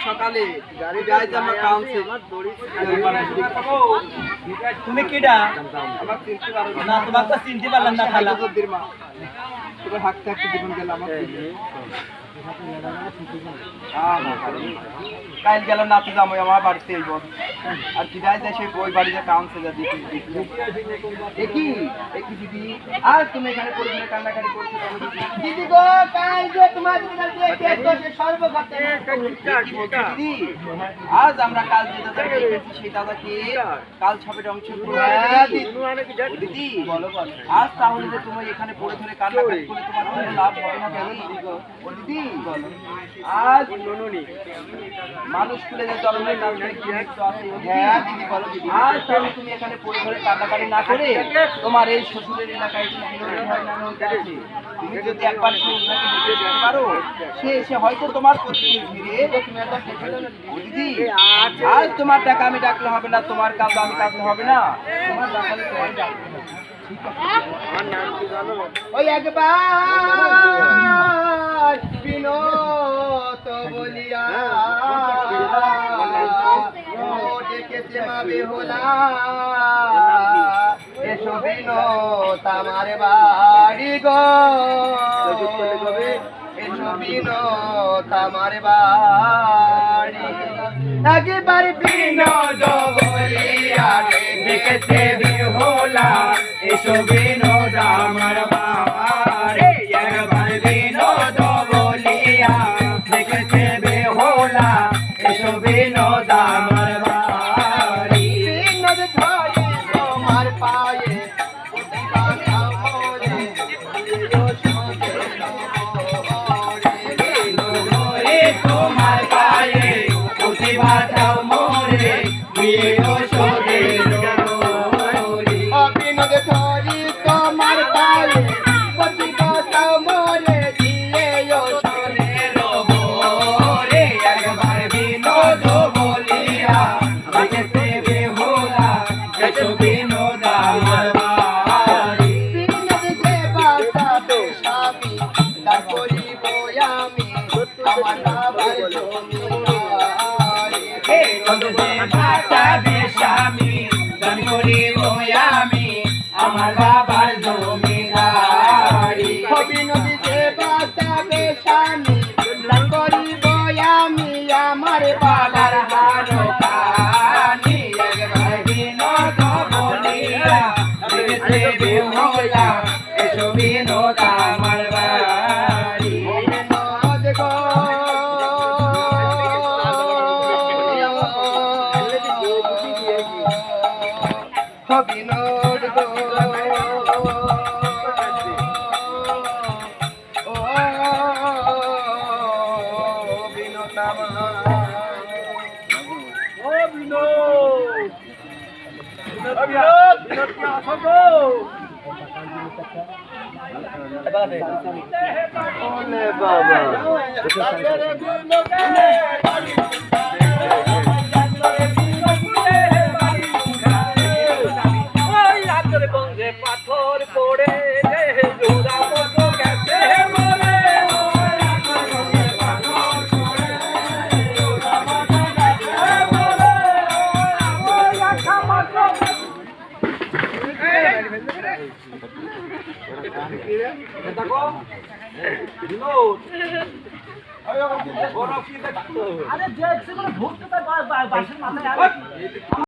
সকালে গাড়ি যাই আমরা কাউন্সিল তুমি কিডা আমার চিনতে পারো না তোমাকে তো চিনতে পারলাম না খালা মা তোর হাঁটতে হাঁটতে জীবন গেল আমার কাল গেলাম নাতে যাবো আমার বাড়িতে এই বল আর কি যাই যাই সেই বই বাড়িতে কাউন্সিল একই দিদি আর তুমি এখানে পড়বে কান্নাকাটি করছো দিদি গো কাল যে তোমার দিদি আজ আমরা কাল যে দাদা দেখেছি সেই দাদা কি কাল ছাপের অংশ দিদি বলো আজ তাহলে যে তুমি এখানে পড়ে ধরে কান্নাকাটি করলে তোমার কোনো লাভ হবে না দিদি বলো আজ মানুষ খুলে যে চলনের নামে কি আছে দিদি বলো দিদি আজ তাহলে তুমি এখানে পড়ে ধরে কান্নাকাটি না করে তোমার এই শ্বশুরের এলাকায় তুমি যদি একবার দেখতে পারো সে এসে হয়তো তোমার দিদি আজ তোমার টাকা আমি ডাকলে হবে না তোমার কাজ আমি ডাকলে হবে না তোমার ডাকালে তোমার ডাকলে হবে আমার নাম কি জানো ওই একবার বিনোদ বলিয়া ডেকেছে মা বেহুলা এসো বিনোদ আমার বাড়ি গো এসো বিনোদ আমার বাড়ি একবার বিনোদ বলিয়া ডেকেছে বেহুলা এসো বিনোদ আমার বাড়ি একবার বিনোদ বলিয়া ডেকেছে বেহুলা এসো বিনোদ আমার বাড়ি বিনোদ ধরি তোমার পায়ে তোমার পায়ে প্রতিভা দাও মোরে বিনোদ ধরি তোমার পায়ে প্রতিভা দাও মোরে দিয়ে সোনের ভোরে একবার বিনোদ বলিয়া দেখতে বেহুলা এসো বিনোদ আমার বাড়ি বিনোদ যে বাসাবে স্বামী তার করিব আমি আমার বাবার জমিদারি বিনোদ যে বাসাবে স্বামী দান করিব আমি আমার বাবার জমিদারি বিনোদ যে বাসাবে স্বামী দান করিব আমি আমার বাবার হারকানি একবার বিনোদ বলিয়া দেখতে বেহুলা এসো বিনোদ আমার বাড়ি বিনোদ গো বিনোদ গো বিনোদ পাথর পড়ে আরে যে ভূত বাসের মাথায়